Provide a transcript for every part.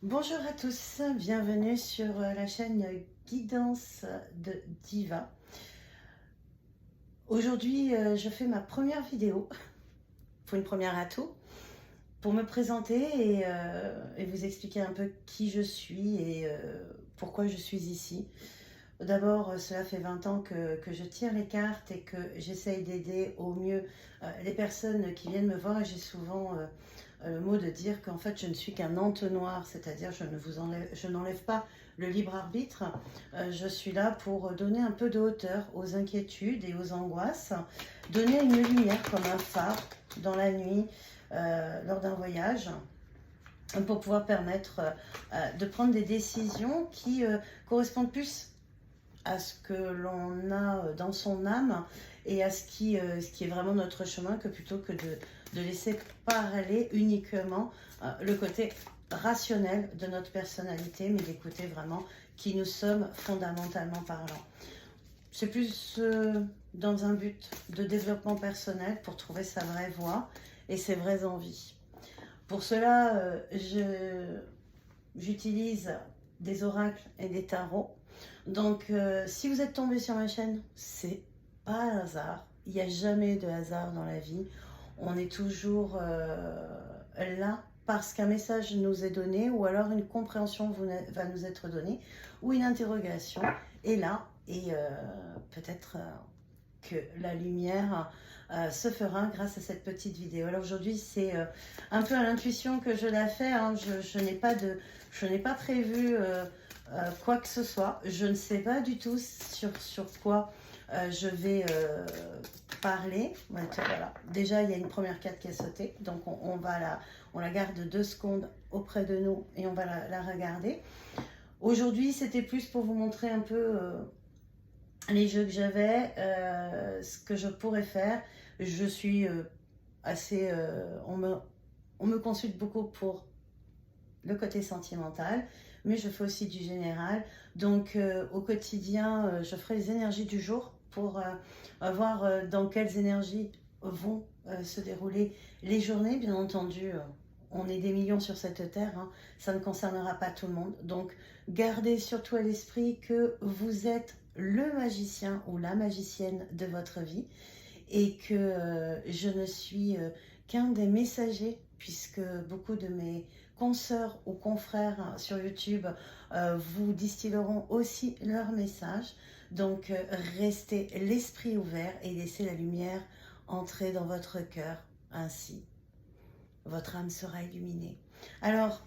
Bonjour à tous, bienvenue sur la chaîne Guidance de Diva. Aujourd'hui, je fais ma première vidéo, pour une première atout, pour me présenter et vous expliquer un peu qui je suis et pourquoi je suis ici. D'abord, cela fait 20 ans que je tire les cartes et que j'essaye d'aider au mieux les personnes qui viennent me voir. Et j'ai souvent le mot de dire qu'en fait, je ne suis qu'un entonnoir, c'est-à-dire je n'enlève pas le libre arbitre. Je suis là pour donner un peu de hauteur aux inquiétudes et aux angoisses, donner une lumière comme un phare dans la nuit lors d'un voyage, pour pouvoir permettre de prendre des décisions qui correspondent plus à ce que l'on a dans son âme et à ce qui est vraiment notre chemin, que plutôt que de laisser parler uniquement le côté rationnel de notre personnalité, mais d'écouter vraiment qui nous sommes fondamentalement parlant. C'est plus dans un but de développement personnel pour trouver sa vraie voie et ses vraies envies. Pour cela, j'utilise des oracles et des tarots. Donc, si vous êtes tombé sur ma chaîne, c'est pas un hasard. Il n'y a jamais de hasard dans la vie. On est toujours là parce qu'un message nous est donné, ou alors une compréhension va nous être donnée, ou une interrogation est là, et peut-être que la lumière se fera grâce à cette petite vidéo. Alors aujourd'hui, c'est un peu à l'intuition que je la fais, hein. Je n'ai pas prévu quoi que ce soit. Je ne sais pas du tout sur quoi je vais parler. Voilà. Déjà, il y a une première carte qui a sauté, donc on la garde 2 secondes auprès de nous et on va la regarder. Aujourd'hui, c'était plus pour vous montrer un peu les jeux que j'avais, ce que je pourrais faire. Je suis assez... on me consulte beaucoup pour le côté sentimental, mais je fais aussi du général. Donc au quotidien, je ferai les énergies du jour pour voir dans quelles énergies vont se dérouler les journées. Bien entendu, on est des millions sur cette terre, hein, ça ne concernera pas tout le monde. Donc gardez surtout à l'esprit que vous êtes le magicien ou la magicienne de votre vie, et que je ne suis qu'un des messagers, puisque beaucoup de mes consoeurs ou confrères sur YouTube vous distilleront aussi leur message. Donc restez l'esprit ouvert et laissez la lumière entrer dans votre cœur, ainsi votre âme sera illuminée. Alors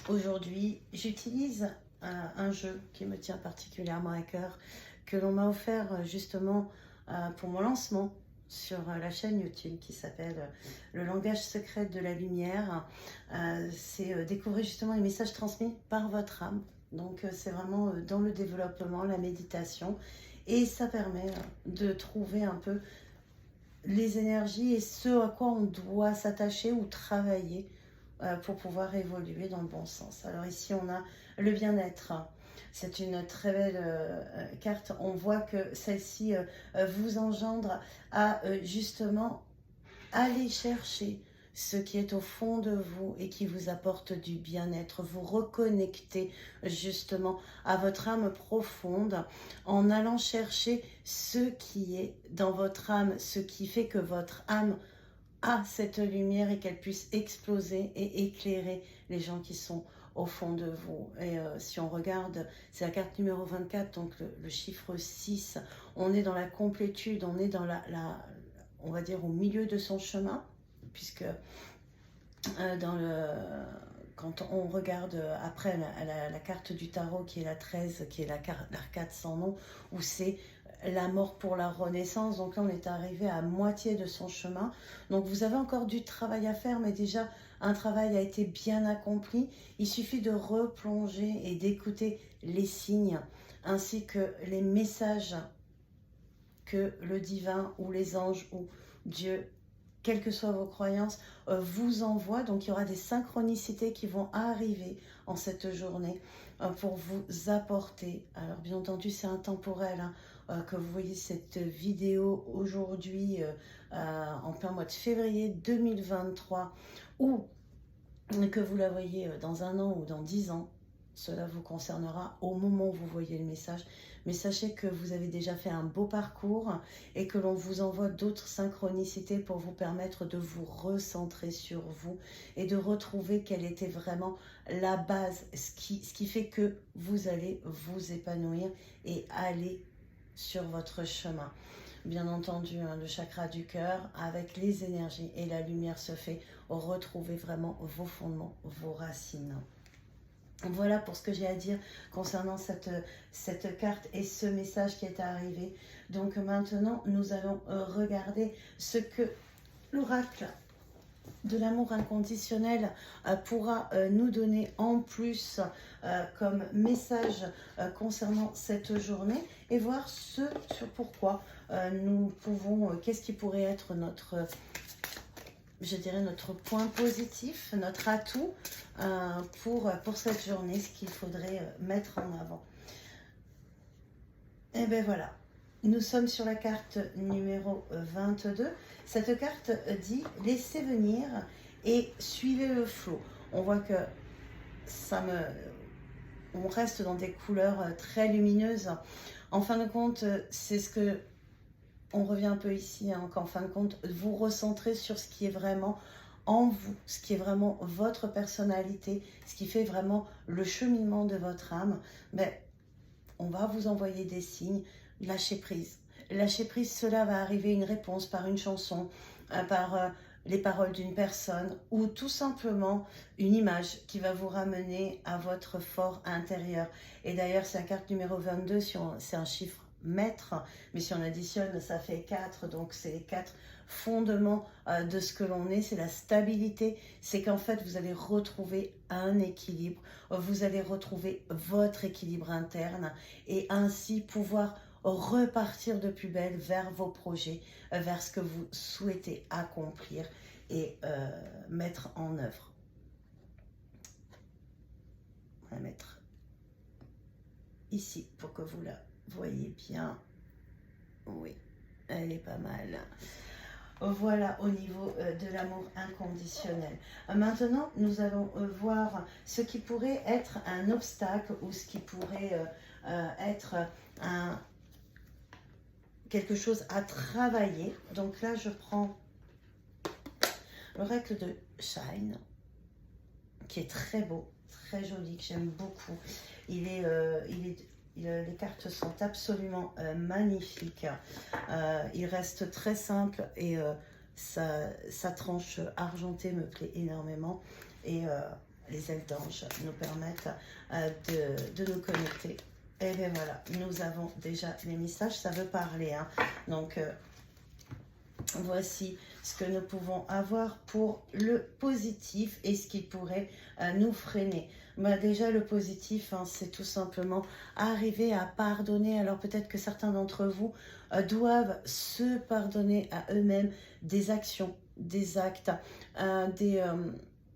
aujourd'hui, j'utilise un jeu qui me tient particulièrement à cœur, que l'on m'a offert justement pour mon lancement sur la chaîne YouTube, qui s'appelle Le langage secret de la lumière. C'est découvrir justement les messages transmis par votre âme. Donc c'est vraiment dans le développement, la méditation, et ça permet de trouver un peu les énergies et ce à quoi on doit s'attacher ou travailler pour pouvoir évoluer dans le bon sens. Alors ici, on a le bien-être. C'est une très belle carte. On voit que celle-ci vous engendre à justement aller chercher ce qui est au fond de vous et qui vous apporte du bien-être. Vous reconnectez justement à votre âme profonde en allant chercher ce qui est dans votre âme, ce qui fait que votre âme a cette lumière et qu'elle puisse exploser et éclairer les gens qui sont au fond de vous. Et si on regarde, c'est la carte numéro 24, donc le chiffre 6. On est dans la complétude, on est dans on va dire au milieu de son chemin, puisque quand on regarde après la carte du tarot, qui est la 13, qui est l'arcade sans nom, où c'est la mort pour la renaissance. Donc là, on est arrivé à moitié de son chemin. Donc vous avez encore du travail à faire, mais déjà, un travail a été bien accompli. Il suffit de replonger et d'écouter les signes, ainsi que les messages que le divin ou les anges ou Dieu, quelles que soient vos croyances, vous envoie. Donc il y aura des synchronicités qui vont arriver en cette journée pour vous apporter. Alors bien entendu, c'est intemporel, hein, que vous voyez cette vidéo aujourd'hui en plein mois de février 2023, où que vous la voyez dans 1 an ou dans 10 ans, cela vous concernera au moment où vous voyez le message. Mais sachez que vous avez déjà fait un beau parcours et que l'on vous envoie d'autres synchronicités pour vous permettre de vous recentrer sur vous et de retrouver quelle était vraiment la base, ce qui fait que vous allez vous épanouir et aller sur votre chemin. Bien entendu, le chakra du cœur, avec les énergies et la lumière se fait retrouver vraiment vos fondements, vos racines. Voilà pour ce que j'ai à dire concernant cette carte et ce message qui est arrivé. Donc maintenant, nous allons regarder ce que l'oracle de l'amour inconditionnel pourra nous donner en plus comme message concernant cette journée et voir ce sur pourquoi nous pouvons, qu'est-ce qui pourrait être notre, je dirais, notre point positif, notre atout pour cette journée, ce qu'il faudrait mettre en avant. Et bien voilà, nous sommes sur la carte numéro 22. Cette carte dit « Laissez venir et suivez le flot ». On voit que on reste dans des couleurs très lumineuses. En fin de compte, c'est ce que... On revient un peu ici, hein, qu'en fin de compte, vous recentrez sur ce qui est vraiment en vous, ce qui est vraiment votre personnalité, ce qui fait vraiment le cheminement de votre âme. Ben, on va vous envoyer des signes, lâchez prise. Lâchez prise, cela va arriver, une réponse par une chanson, par les paroles d'une personne ou tout simplement une image qui va vous ramener à votre fort intérieur. Et d'ailleurs, c'est la carte numéro 22, c'est un chiffre maître, mais si on additionne, ça fait 4, donc c'est les 4 fondements de ce que l'on est, c'est la stabilité, c'est qu'en fait vous allez retrouver un équilibre, vous allez retrouver votre équilibre interne et ainsi pouvoir repartir de plus belle vers vos projets, vers ce que vous souhaitez accomplir et mettre en œuvre. On va mettre ici pour que vous la voyez bien. Oui, elle est pas mal. Voilà au niveau de l'amour inconditionnel. Maintenant, nous allons voir ce qui pourrait être un obstacle ou ce qui pourrait être quelque chose à travailler. Donc là, je prends l'oracle de Shine, qui est très beau, très joli, que j'aime beaucoup. Les cartes sont absolument magnifiques. Il reste très simple et sa tranche argentée me plaît énormément. Et les ailes d'ange nous permettent de nous connecter. Et bien voilà, nous avons déjà les messages, ça veut parler. Hein. Donc voici ce que nous pouvons avoir pour le positif et ce qui pourrait nous freiner. Bah déjà, le positif, hein, c'est tout simplement arriver à pardonner. Alors peut-être que certains d'entre vous doivent se pardonner à eux-mêmes des actions, des actes,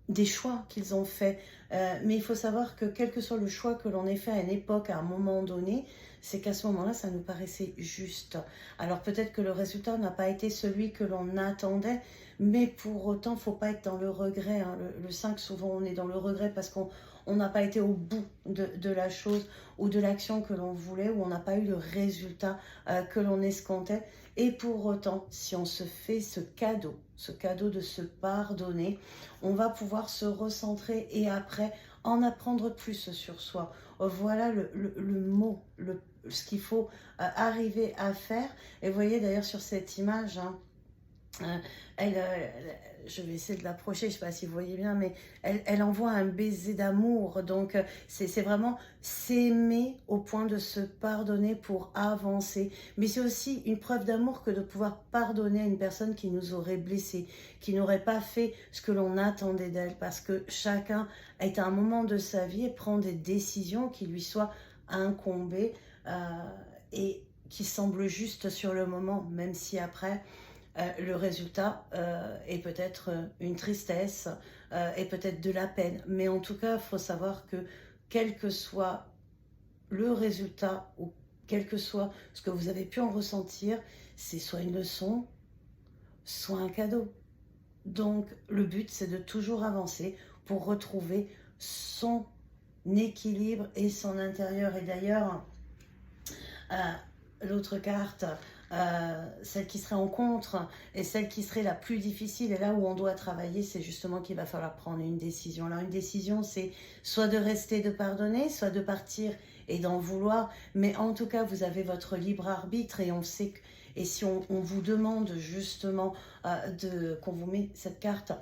des choix qu'ils ont faits. Mais il faut savoir que quel que soit le choix que l'on ait fait à une époque, à un moment donné, c'est qu'à ce moment-là, ça nous paraissait juste. Alors peut-être que le résultat n'a pas été celui que l'on attendait, mais pour autant, il ne faut pas être dans le regret. Hein. Le 5, souvent, on est dans le regret parce qu'on n'a pas été au bout de la chose ou de l'action que l'on voulait, ou on n'a pas eu le résultat que l'on escomptait. Et pour autant, si on se fait ce cadeau de se pardonner, on va pouvoir se recentrer et après en apprendre plus sur soi. Voilà le mot, ce qu'il faut arriver à faire. Et vous voyez d'ailleurs sur cette image, hein, je vais essayer de l'approcher, je ne sais pas si vous voyez bien, mais elle envoie un baiser d'amour. Donc, c'est vraiment s'aimer au point de se pardonner pour avancer. Mais c'est aussi une preuve d'amour que de pouvoir pardonner à une personne qui nous aurait blessés, qui n'aurait pas fait ce que l'on attendait d'elle. Parce que chacun est à un moment de sa vie et prend des décisions qui lui soient incombées et qui semblent justes sur le moment, même si après... le résultat est peut-être une tristesse et peut-être de la peine. Mais en tout cas, il faut savoir que quel que soit le résultat ou quel que soit ce que vous avez pu en ressentir, c'est soit une leçon, soit un cadeau. Donc le but, c'est de toujours avancer pour retrouver son équilibre et son intérieur. Et d'ailleurs, l'autre carte, celle qui serait en contre et celle qui serait la plus difficile et là où on doit travailler, c'est justement qu'il va falloir prendre une décision. Alors une décision, c'est soit de rester, de pardonner, soit de partir et d'en vouloir, mais en tout cas vous avez votre libre arbitre et on sait que, et si on vous demande justement qu'on vous met cette carte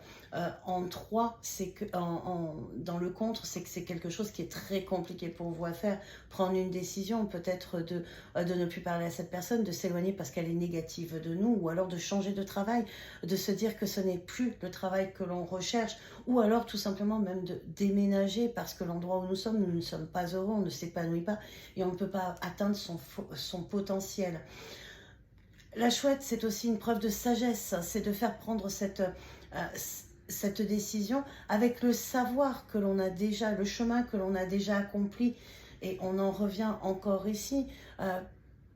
en 3, c'est que dans le contre, c'est que c'est quelque chose qui est très compliqué pour vous à faire. Prendre une décision, peut-être de ne plus parler à cette personne, de s'éloigner parce qu'elle est négative de nous, ou alors de changer de travail, de se dire que ce n'est plus le travail que l'on recherche, ou alors tout simplement même de déménager parce que l'endroit où nous ne sommes pas heureux, on ne s'épanouit pas et on ne peut pas atteindre son potentiel. La chouette, c'est aussi une preuve de sagesse, c'est de faire prendre cette décision avec le savoir que l'on a déjà, le chemin que l'on a déjà accompli. Et on en revient encore ici.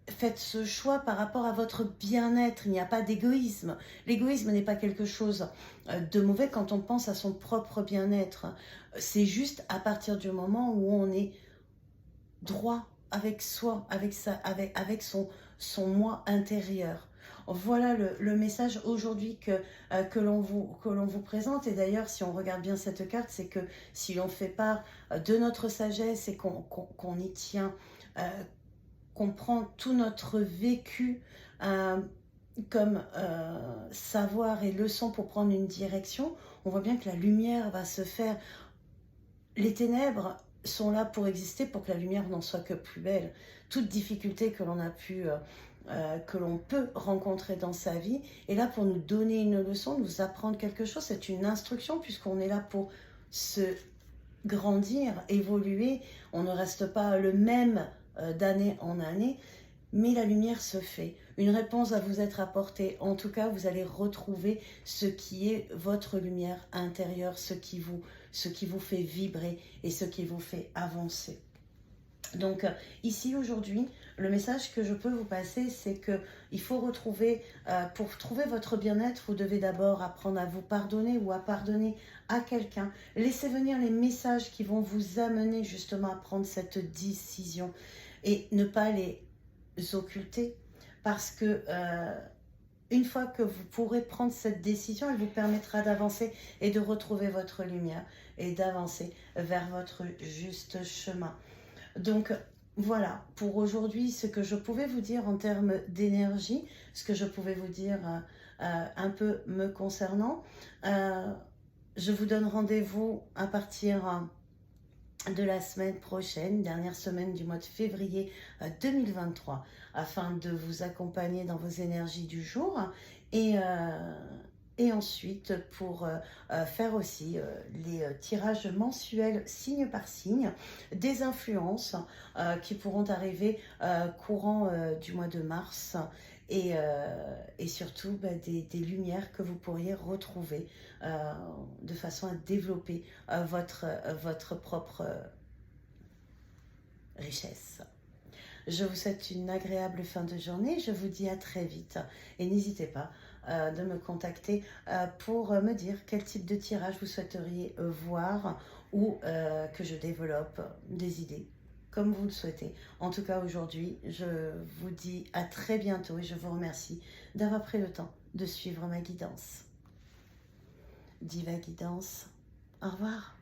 Faites ce choix par rapport à votre bien-être. Il n'y a pas d'égoïsme. L'égoïsme n'est pas quelque chose de mauvais quand on pense à son propre bien-être. C'est juste à partir du moment où on est droit avec soi, avec son moi intérieur. Voilà le message aujourd'hui que l'on vous présente. Et d'ailleurs, si on regarde bien cette carte, c'est que si l'on fait part de notre sagesse et qu'on y tient, qu'on prend tout notre vécu comme savoir et leçon pour prendre une direction, on voit bien que la lumière va se faire. Les ténèbres sont là pour exister, pour que la lumière n'en soit que plus belle. Toute difficulté que l'on peut rencontrer dans sa vie est là pour nous donner une leçon, nous apprendre quelque chose. C'est une instruction puisqu'on est là pour se grandir, évoluer. On ne reste pas le même d'année en année, mais la lumière se fait. Une réponse va vous être apportée. En tout cas, vous allez retrouver ce qui est votre lumière intérieure, ce qui vous fait vibrer et ce qui vous fait avancer. Donc ici aujourd'hui, le message que je peux vous passer, c'est qu'il faut retrouver, pour trouver votre bien-être, vous devez d'abord apprendre à vous pardonner ou à pardonner à quelqu'un. Laissez venir les messages qui vont vous amener justement à prendre cette décision et ne pas les occulter parce que une fois que vous pourrez prendre cette décision, elle vous permettra d'avancer et de retrouver votre lumière et d'avancer vers votre juste chemin. Donc voilà, pour aujourd'hui, ce que je pouvais vous dire en termes d'énergie, ce que je pouvais vous dire un peu me concernant. Je vous donne rendez-vous à partir de la semaine prochaine, dernière semaine du mois de février 2023, afin de vous accompagner dans vos énergies du jour et ensuite pour faire aussi les tirages mensuels signe par signe, des influences qui pourront arriver courant du mois de mars et surtout des lumières que vous pourriez retrouver de façon à développer votre propre richesse. Je vous souhaite une agréable fin de journée. Je vous dis à très vite. Et n'hésitez pas de me contacter pour me dire quel type de tirage vous souhaiteriez voir ou que je développe des idées comme vous le souhaitez. En tout cas, aujourd'hui, je vous dis à très bientôt et je vous remercie d'avoir pris le temps de suivre ma guidance. Diva Guidance, au revoir.